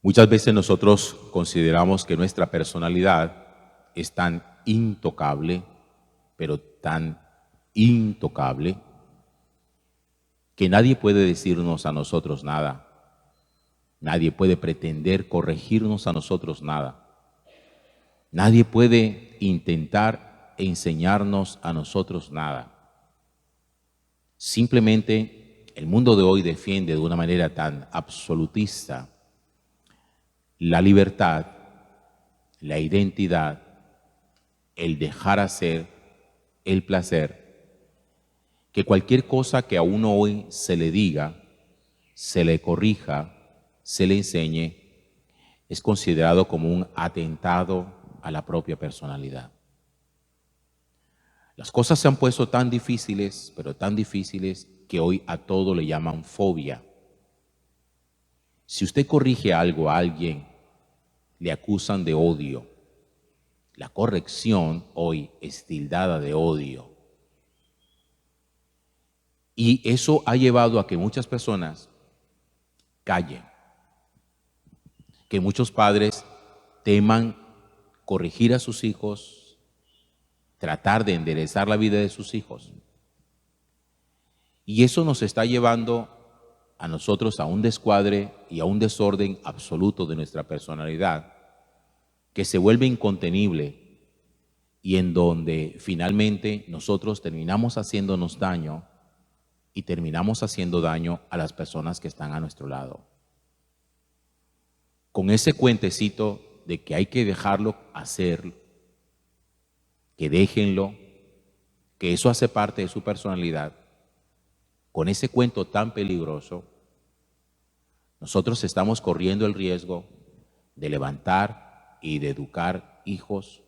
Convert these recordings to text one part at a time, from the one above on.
Muchas veces nosotros consideramos que nuestra personalidad es tan intocable, pero tan intocable, que nadie puede decirnos a nosotros nada. Nadie puede pretender corregirnos a nosotros nada. Nadie puede intentar enseñarnos a nosotros nada. Simplemente el mundo de hoy defiende de una manera tan absolutista la libertad, la identidad, el dejar hacer, el placer, que cualquier cosa que a uno hoy se le diga, se le corrija, se le enseñe, es considerado como un atentado a la propia personalidad. Las cosas se han puesto tan difíciles, pero tan difíciles, que hoy a todo le llaman fobia. Si usted corrige algo a alguien, le acusan de odio. La corrección hoy es tildada de odio. Y eso ha llevado a que muchas personas callen, que muchos padres teman corregir a sus hijos, tratar de enderezar la vida de sus hijos. Y eso nos está llevando a nosotros a un descuadre y a un desorden absoluto de nuestra personalidad, que se vuelve incontenible y en donde finalmente nosotros terminamos haciéndonos daño y terminamos haciendo daño a las personas que están a nuestro lado. Con ese cuentecito de que hay que dejarlo hacer, que déjenlo, que eso hace parte de su personalidad, con ese cuento tan peligroso, nosotros estamos corriendo el riesgo de levantar y de educar hijos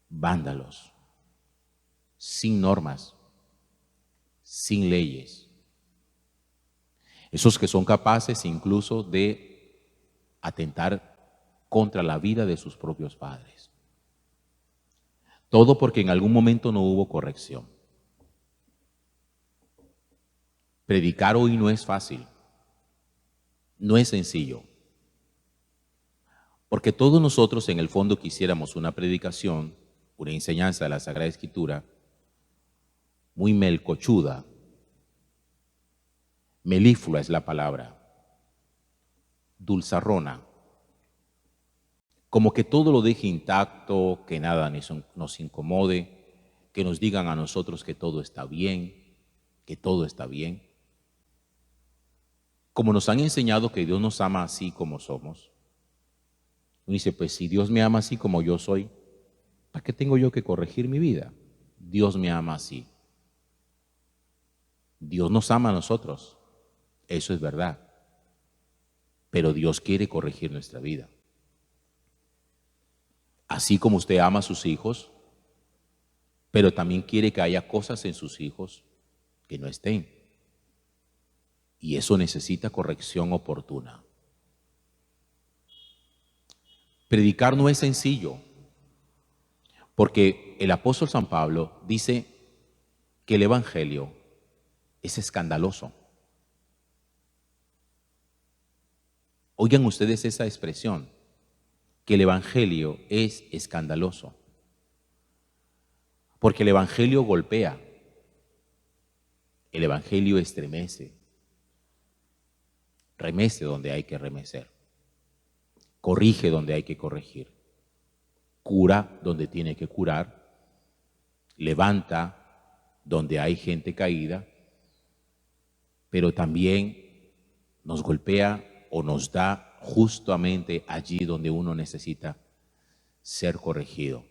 vándalos, sin normas, sin leyes. Esos que son capaces incluso de atentar contra la vida de sus propios padres. Todo porque en algún momento no hubo corrección. Predicar hoy no es fácil, no es sencillo, porque todos nosotros en el fondo quisiéramos una predicación, una enseñanza de la Sagrada Escritura muy melcochuda. Melíflua es la palabra, dulzarrona, como que todo lo deje intacto, que nada nos incomode, que nos digan a nosotros que todo está bien, que todo está bien. Como nos han enseñado que Dios nos ama así como somos. Uno dice, pues si Dios me ama así como yo soy, ¿para qué tengo yo que corregir mi vida? Dios me ama así. Dios nos ama a nosotros, eso es verdad. Pero Dios quiere corregir nuestra vida. Así como usted ama a sus hijos, pero también quiere que haya cosas en sus hijos que no estén. Y eso necesita corrección oportuna. Predicar no es sencillo, porque el apóstol San Pablo dice que el evangelio es escandaloso. Oigan ustedes esa expresión, que el evangelio es escandaloso, porque el evangelio golpea, el evangelio estremece, remece donde hay que remecer, corrige donde hay que corregir, cura donde tiene que curar, levanta donde hay gente caída, pero también nos golpea o nos da justamente allí donde uno necesita ser corregido.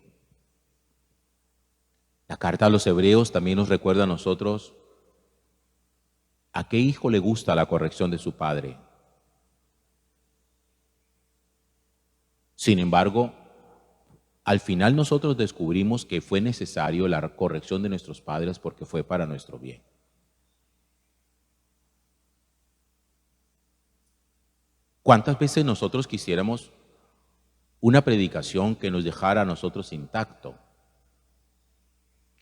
La carta a los Hebreos también nos recuerda a nosotros a qué hijo le gusta la corrección de su padre. Sin embargo, al final nosotros descubrimos que fue necesario la corrección de nuestros padres porque fue para nuestro bien. ¿Cuántas veces nosotros quisiéramos una predicación que nos dejara a nosotros intacto,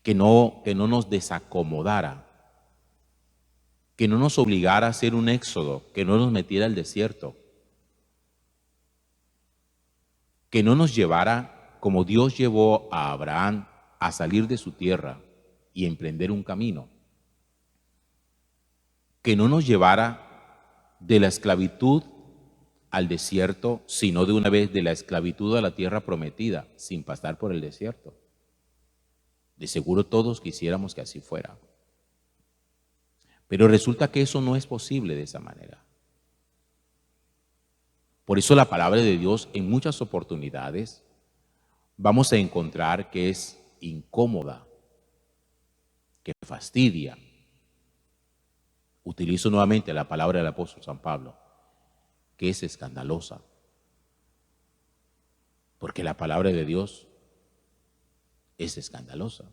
que no nos desacomodara, que no nos obligara a hacer un éxodo, que no nos metiera al desierto, que no nos llevara como Dios llevó a Abraham a salir de su tierra y emprender un camino, que no nos llevara de la esclavitud al desierto, sino de una vez de la esclavitud a la tierra prometida, sin pasar por el desierto. De seguro todos quisiéramos que así fuera. Pero resulta que eso no es posible de esa manera. Por eso la palabra de Dios en muchas oportunidades vamos a encontrar que es incómoda, que fastidia. Utilizo nuevamente la palabra del apóstol San Pablo, que es escandalosa. Porque la palabra de Dios es escandalosa.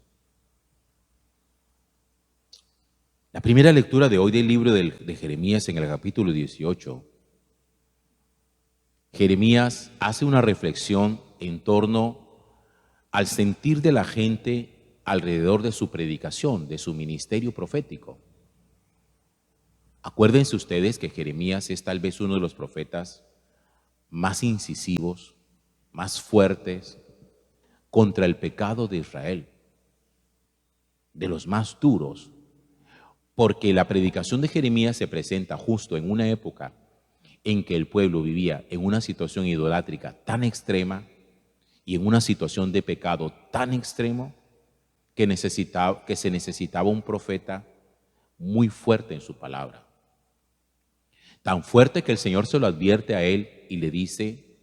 La primera lectura de hoy del libro de Jeremías en el capítulo 18, Jeremías hace una reflexión en torno al sentir de la gente alrededor de su predicación, de su ministerio profético. Acuérdense ustedes que Jeremías es tal vez uno de los profetas más incisivos, más fuertes contra el pecado de Israel, de los más duros, porque la predicación de Jeremías se presenta justo en una época en que el pueblo vivía en una situación idolátrica tan extrema y en una situación de pecado tan extremo que se necesitaba un profeta muy fuerte en su palabra. Tan fuerte que el Señor se lo advierte a él y le dice: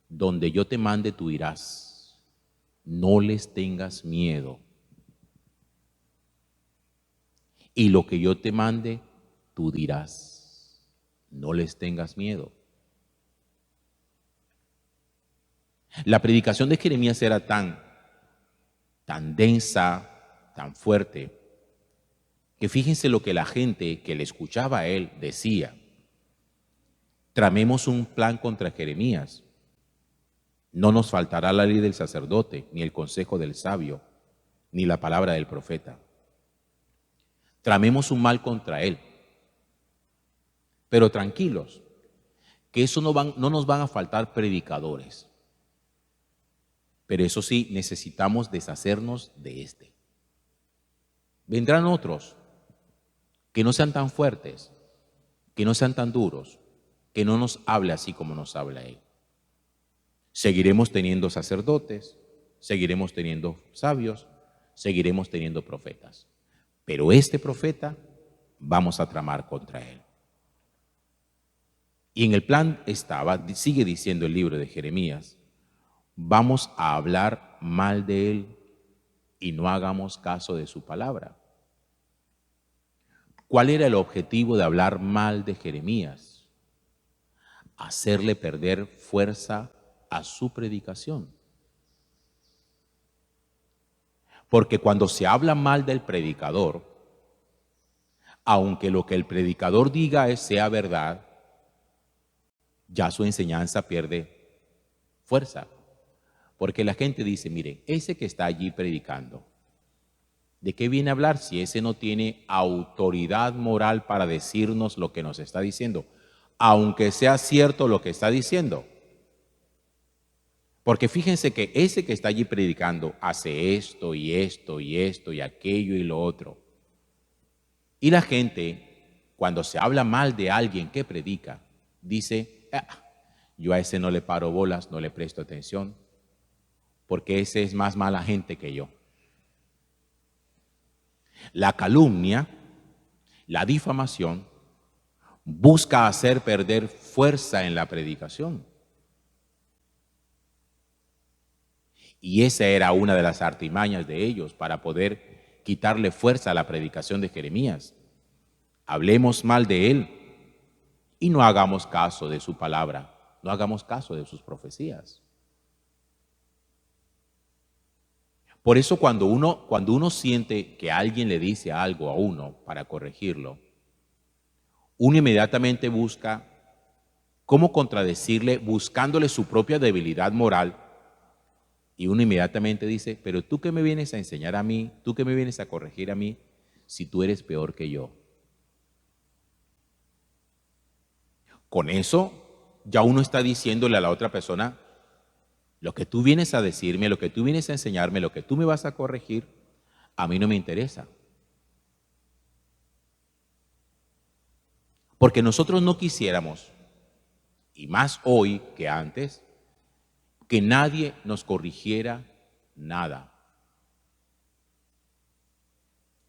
donde yo te mande tú irás, no les tengas miedo. Y lo que yo te mande, tú dirás, no les tengas miedo. La predicación de Jeremías era tan densa, tan fuerte, que fíjense lo que la gente que le escuchaba a él decía: tramemos un plan contra Jeremías. No nos faltará la ley del sacerdote, ni el consejo del sabio, ni la palabra del profeta. Tramemos un mal contra él. Pero tranquilos, que eso no nos van a faltar predicadores. Pero eso sí, necesitamos deshacernos de este. Vendrán otros que no sean tan fuertes, que no sean tan duros, que no nos hable así como nos habla él. Seguiremos teniendo sacerdotes, seguiremos teniendo sabios, seguiremos teniendo profetas. Pero este profeta vamos a tramar contra él. Y en el plan estaba, sigue diciendo el libro de Jeremías, vamos a hablar mal de él y no hagamos caso de su palabra. ¿Cuál era el objetivo de hablar mal de Jeremías? Hacerle perder fuerza a su predicación. Porque cuando se habla mal del predicador, aunque lo que el predicador diga sea verdad, ya su enseñanza pierde fuerza. Porque la gente dice: miren, ese que está allí predicando, ¿de qué viene a hablar si ese no tiene autoridad moral para decirnos lo que nos está diciendo? Aunque sea cierto lo que está diciendo. Porque fíjense que ese que está allí predicando hace esto y esto y esto y aquello y lo otro. Y la gente, cuando se habla mal de alguien que predica, dice: yo a ese no le paro bolas, no le presto atención, porque ese es más mala gente que yo. La calumnia, la difamación, busca hacer perder fuerza en la predicación. Y esa era una de las artimañas de ellos para poder quitarle fuerza a la predicación de Jeremías. Hablemos mal de él y no hagamos caso de su palabra, no hagamos caso de sus profecías. Por eso cuando uno siente que alguien le dice algo a uno para corregirlo, uno inmediatamente busca cómo contradecirle, buscándole su propia debilidad moral. Y uno inmediatamente dice: pero tú qué me vienes a enseñar a mí, tú qué me vienes a corregir a mí, si tú eres peor que yo. Con eso ya uno está diciéndole a la otra persona Lo que tú vienes a decirme, lo que tú vienes a enseñarme, lo que tú me vas a corregir, a mí no me interesa. Porque nosotros no quisiéramos, y más hoy que antes, que nadie nos corrigiera nada.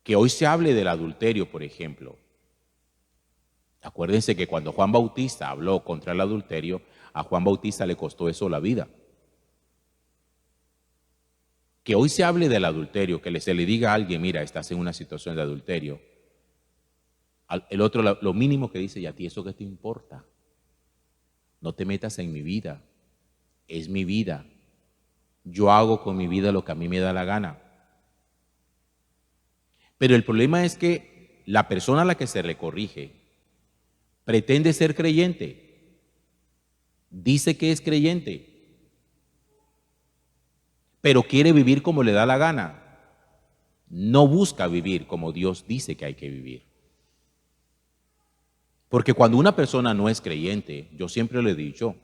Que hoy se hable del adulterio, por ejemplo. Acuérdense que cuando Juan Bautista habló contra el adulterio, a Juan Bautista le costó eso la vida. Que hoy se hable del adulterio, que se le diga a alguien, mira, estás en una situación de adulterio. El otro lo mínimo que dice, ¿y a ti eso qué te importa? No te metas en mi vida. Es mi vida. Yo hago con mi vida lo que a mí me da la gana. Pero el problema es que la persona a la que se le corrige pretende ser creyente. Dice que es creyente. Pero quiere vivir como le da la gana. No busca vivir como Dios dice que hay que vivir. Porque cuando una persona no es creyente, yo siempre le he dicho,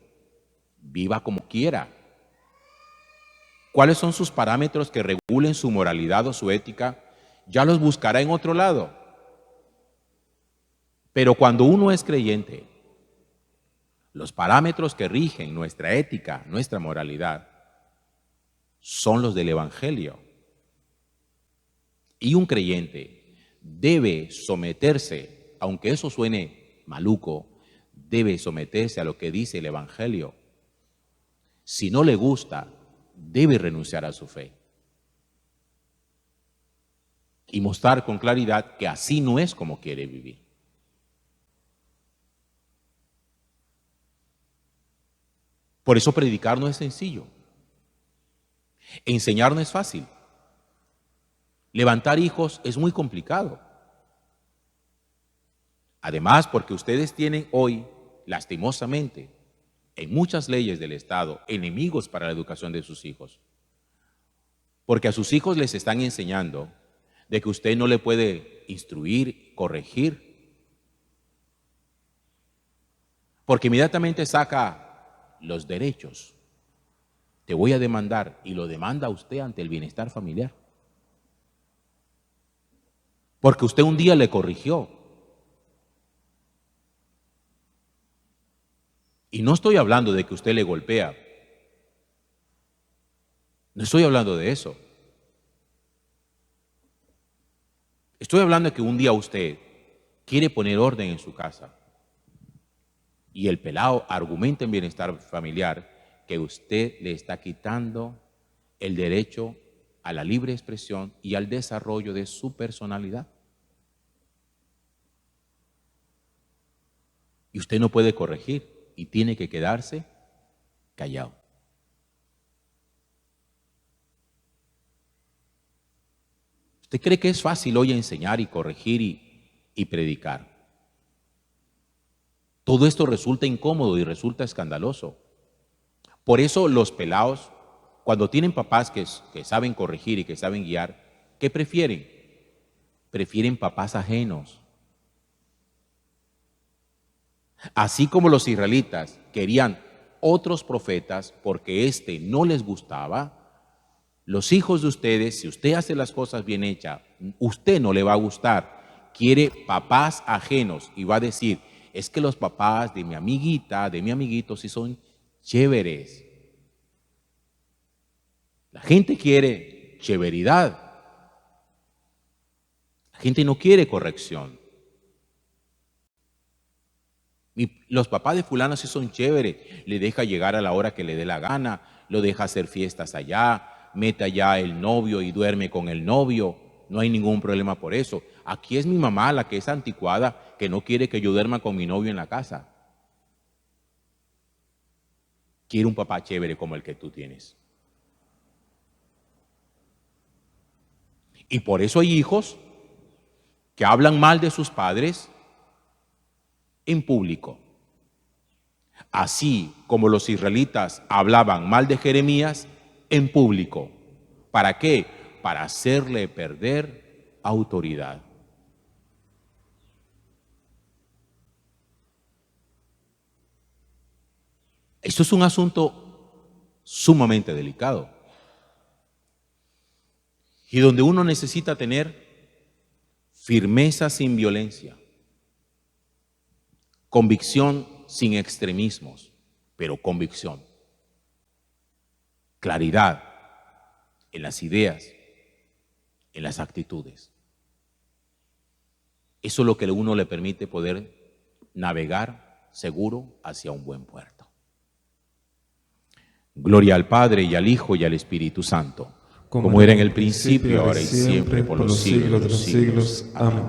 viva como quiera. ¿Cuáles son sus parámetros que regulen su moralidad o su ética? Ya los buscará en otro lado. Pero cuando uno es creyente, los parámetros que rigen nuestra ética, nuestra moralidad, son los del Evangelio. Y un creyente debe someterse, aunque eso suene maluco, debe someterse a lo que dice el Evangelio. Si no le gusta, debe renunciar a su fe. Y mostrar con claridad que así no es como quiere vivir. Por eso predicar no es sencillo. Enseñar no es fácil. Levantar hijos es muy complicado. Además, porque ustedes tienen hoy, lastimosamente, en muchas leyes del Estado, enemigos para la educación de sus hijos. Porque a sus hijos les están enseñando de que usted no le puede instruir, corregir. Porque inmediatamente saca los derechos. Te voy a demandar, y lo demanda usted ante el bienestar familiar. Porque usted un día le corrigió. Y no estoy hablando de que usted le golpea. No estoy hablando de eso. Estoy hablando de que un día usted quiere poner orden en su casa y el pelado argumenta en bienestar familiar que usted le está quitando el derecho a la libre expresión y al desarrollo de su personalidad. Y usted no puede corregir y tiene que quedarse callado. ¿Usted cree que es fácil hoy enseñar y corregir y predicar? Todo esto resulta incómodo y resulta escandaloso. Por eso los pelados, cuando tienen papás que saben corregir y que saben guiar, ¿qué prefieren? Prefieren papás ajenos. Así como los israelitas querían otros profetas porque este no les gustaba, los hijos de ustedes, si usted hace las cosas bien hechas, usted no le va a gustar. Quiere papás ajenos y va a decir, es que los papás de mi amiguita, de mi amiguito, sí son chéveres. La gente quiere chéveridad. La gente no quiere corrección. Los papás de fulano sí son chéveres. Le deja llegar a la hora que le dé la gana, lo deja hacer fiestas allá, mete allá el novio y duerme con el novio. No hay ningún problema por eso. Aquí es mi mamá la que es anticuada, que no quiere que yo duerma con mi novio en la casa. Quiere un papá chévere como el que tú tienes. Y por eso hay hijos que hablan mal de sus padres en público. Así como los israelitas hablaban mal de Jeremías en público. ¿Para qué? Para hacerle perder autoridad. Esto es un asunto sumamente delicado. Y donde uno necesita tener firmeza sin violencia, convicción sin extremismos, pero convicción, claridad en las ideas, en las actitudes. Eso es lo que a uno le permite poder navegar seguro hacia un buen puerto. Gloria al Padre, y al Hijo, y al Espíritu Santo, como era en el principio, ahora y siempre, por los siglos de los siglos. Amén.